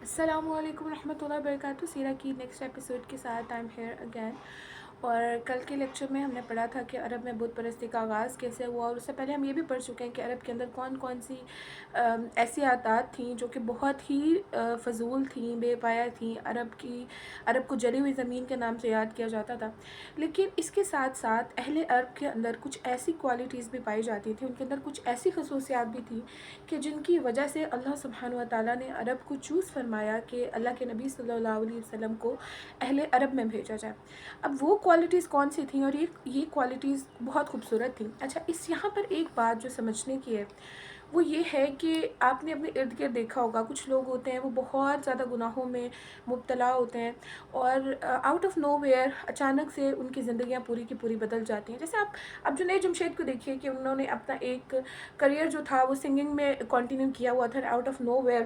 السلام علیکم ورحمۃ اللہ وبرکاتہ. سیرہ کی نیکسٹ ایپیسوڈ کے ساتھ آئی ایم ہیئر اگین. اور کل کے لیکچر میں ہم نے پڑھا تھا کہ عرب میں بت پرستی کا آغاز کیسے ہوا، اور اس سے پہلے ہم یہ بھی پڑھ چکے ہیں کہ عرب کے اندر کون کون سی ایسی عادات تھیں جو کہ بہت ہی فضول تھیں، بے پایا تھیں. عرب کو جلی ہوئی زمین کے نام سے یاد کیا جاتا تھا. لیکن اس کے ساتھ ساتھ اہل عرب کے اندر کچھ ایسی کوالٹیز بھی پائی جاتی تھیں، ان کے اندر کچھ ایسی خصوصیات بھی تھیں کہ جن کی وجہ سے اللہ سبحانہ و تعالیٰ نے عرب کو چوز فرمایا کہ اللہ کے نبی صلی اللہ علیہ وسلم کو اہل عرب میں بھیجا جائے. اب وہ کوالٹیز کون سی تھیں، اور یہ کوالٹیز بہت خوبصورت تھیں. اچھا، یہاں پر ایک بات جو سمجھنے کی ہے وہ یہ ہے کہ آپ نے اپنے ارد گرد دیکھا ہوگا کچھ لوگ ہوتے ہیں وہ بہت زیادہ گناہوں میں مبتلا ہوتے ہیں، اور آؤٹ آف نو ویئر اچانک سے ان کی زندگیاں پوری کی پوری بدل جاتی ہیں. جیسے آپ جنید جمشید کو دیکھیے کہ انہوں نے اپنا ایک کریئر جو تھا وہ سنگنگ میں کنٹینیو کیا ہوا تھا، آؤٹ آف نو ویئر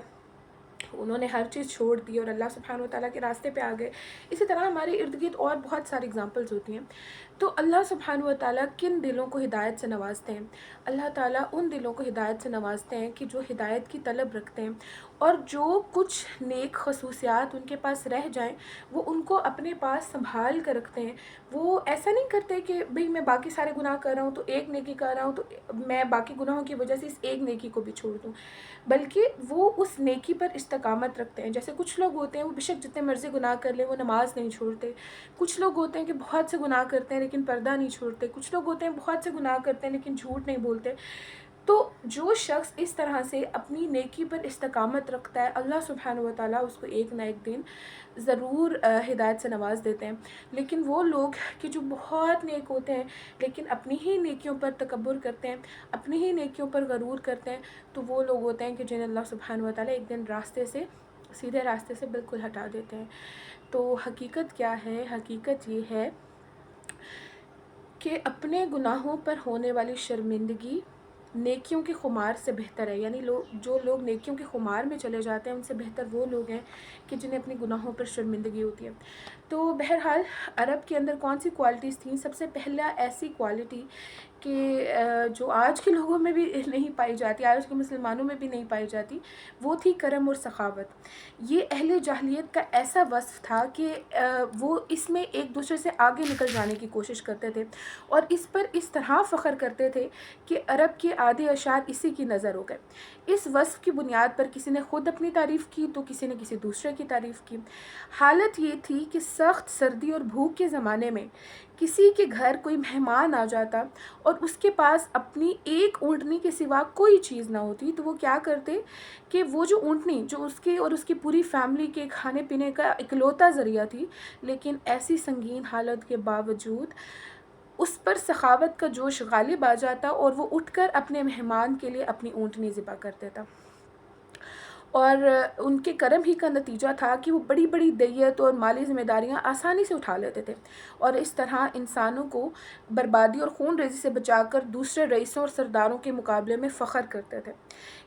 انہوں نے ہر چیز چھوڑ دی اور اللہ سبحانہ و تعالیٰ کے راستے پہ آ گئے. اسی طرح ہمارے ارد گرد اور بہت ساری اگزامپلز ہوتی ہیں. تو اللہ سبحانہ و تعالیٰ کن دلوں کو ہدایت سے نوازتے ہیں؟ اللہ تعالیٰ ان دلوں کو ہدایت سے نوازتے ہیں کہ جو ہدایت کی طلب رکھتے ہیں، اور جو کچھ نیک خصوصیات ان کے پاس رہ جائیں وہ ان کو اپنے پاس سنبھال کر رکھتے ہیں. وہ ایسا نہیں کرتے کہ بھئی میں باقی سارے گناہ کر رہا ہوں تو ایک نیکی کر رہا ہوں تو میں باقی گناہوں کی وجہ سے اس ایک نیکی کو بھی چھوڑ دوں، بلکہ وہ اس نیکی پر استقامت رکھتے ہیں. جیسے کچھ لوگ ہوتے ہیں وہ بے شک جتنے مرضی گناہ کر لیں وہ نماز نہیں چھوڑتے. کچھ لوگ ہوتے ہیں کہ بہت سے گناہ کرتے ہیں لیکن پردہ نہیں چھوڑتے. کچھ لوگ ہوتے ہیں بہت سے گناہ کرتے ہیں لیکن جھوٹ نہیں بولتے. تو جو شخص اس طرح سے اپنی نیکی پر استقامت رکھتا ہے، اللہ سبحانہ و تعالیٰ اس کو ایک نہ ایک دن ضرور ہدایت سے نواز دیتے ہیں. لیکن وہ لوگ کہ جو بہت نیک ہوتے ہیں لیکن اپنی ہی نیکیوں پر تکبر کرتے ہیں، اپنی ہی نیکیوں پر غرور کرتے ہیں، تو وہ لوگ ہوتے ہیں کہ جنہیں اللہ سبحانہ و تعالیٰ ایک دن سیدھے راستے سے بالکل ہٹا دیتے ہیں. تو حقیقت کیا ہے؟ حقیقت یہ ہے کہ اپنے گناہوں پر ہونے والی شرمندگی نیکیوں کے خمار سے بہتر ہے. یعنی جو لوگ نیکیوں کے خمار میں چلے جاتے ہیں ان سے بہتر وہ لوگ ہیں کہ جنہیں اپنی گناہوں پر شرمندگی ہوتی ہے. تو بہرحال عرب کے اندر کون سی کوالٹیز تھیں؟ سب سے پہلا ایسی کوالٹی کہ جو آج کے لوگوں میں بھی نہیں پائی جاتی، آج کے مسلمانوں میں بھی نہیں پائی جاتی، وہ تھی کرم اور سخاوت. یہ اہل جاہلیت کا ایسا وصف تھا کہ وہ اس میں ایک دوسرے سے آگے نکل جانے کی کوشش کرتے تھے، اور اس پر اس طرح فخر کرتے تھے کہ عرب کے آدھے اشعار اسی کی نظر ہو گئے. اس وصف کی بنیاد پر کسی نے خود اپنی تعریف کی تو کسی نے کسی دوسرے کی تعریف کی. حالت یہ تھی کہ سخت سردی اور بھوک کے زمانے میں کسی کے گھر کوئی مہمان آ جاتا اور اس کے پاس اپنی ایک اونٹنی کے سوا کوئی چیز نہ ہوتی، تو وہ کیا کرتے کہ وہ جو اونٹنی جو اس کے اور اس کی پوری فیملی کے کھانے پینے کا اکلوتا ذریعہ تھی، لیکن ایسی سنگین حالت کے باوجود اس پر سخاوت کا جوش غالب آ جاتا اور وہ اٹھ کر اپنے مہمان کے لیے اپنی اونٹنی ذبح کر دیتا. اور ان کے کرم ہی کا نتیجہ تھا کہ وہ بڑی بڑی دیت اور مالی ذمہ داریاں آسانی سے اٹھا لیتے تھے، اور اس طرح انسانوں کو بربادی اور خون ریزی سے بچا کر دوسرے رئیسوں اور سرداروں کے مقابلے میں فخر کرتے تھے.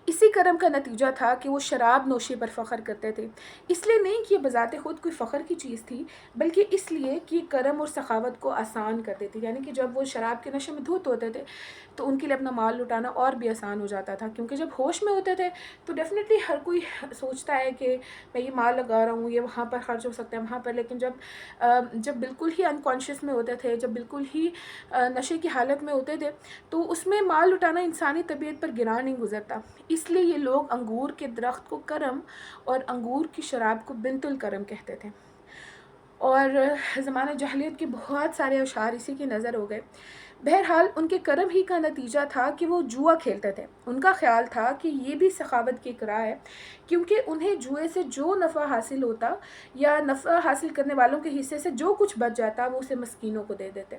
اسی کرم کا نتیجہ تھا کہ وہ شراب نوشی پر فخر کرتے تھے، اس لیے نہیں کہ یہ بذات خود کوئی فخر کی چیز تھی، بلکہ اس لیے کہ کرم اور سخاوت کو آسان کر دیتی. یعنی کہ جب وہ شراب کے نشے میں دھت ہوتے تھے تو ان کے لیے اپنا مال لٹانا اور بھی آسان ہو جاتا تھا، کیونکہ جب ہوش میں ہوتے تھے تو ڈیفینیٹلی ہر کوئی سوچتا ہے کہ میں یہ مال لگا رہا ہوں، یہ وہاں پر خرچ ہو سکتا ہے وہاں پر. لیکن جب بالکل ہی انکانشیس میں ہوتے تھے، جب بالکل ہی نشے کی حالت میں ہوتے تھے، تو اس میں مال لٹانا انسانی طبیعت پر گراں نہیں گزرتا. اس لیے یہ لوگ انگور کے درخت کو کرم اور انگور کی شراب کو بنت الکرم کہتے تھے. اور زمانہ جاہلیت کے بہت سارے اشعار اسی کی نظر ہو گئے. بہرحال ان کے کرم ہی کا نتیجہ تھا کہ وہ جوا کھیلتے تھے. ان کا خیال تھا کہ یہ بھی سخاوت کی اقراء ہے، کیونکہ انہیں جوئے سے جو نفع حاصل ہوتا یا نفع حاصل کرنے والوں کے حصے سے جو کچھ بچ جاتا وہ اسے مسکینوں کو دے دیتے.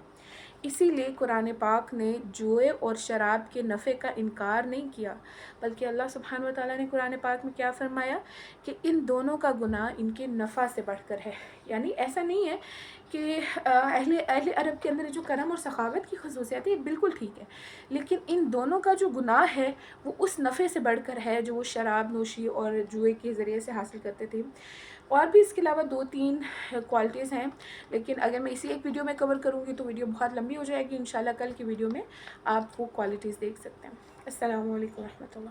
اسی لیے قرآن پاک نے جوئے اور شراب کے نفع کا انکار نہیں کیا، بلکہ اللہ سبحانہ و تعالیٰ نے قرآن پاک میں کیا فرمایا کہ ان دونوں کا گناہ ان کے نفع سے بڑھ کر ہے. یعنی ایسا نہیں ہے کہ اہل عرب کے اندر جو کرم اور سخاوت کی خصوصیت ہے یہ بالکل ٹھیک ہے، لیکن ان دونوں کا جو گناہ ہے وہ اس نفع سے بڑھ کر ہے جو وہ شراب نوشی اور جوئے کے ذریعے سے حاصل کرتے تھے. اور بھی اس کے علاوہ 2-3 کوالٹیز ہیں، لیکن اگر میں اسی ایک ویڈیو میں کور کروں گی تو ویڈیو بہت لمبی ہو جائے گی. انشاءاللہ کل کی ویڈیو میں آپ وہ کوالٹیز دیکھ سکتے ہیں. السلام علیکم ورحمۃ اللہ.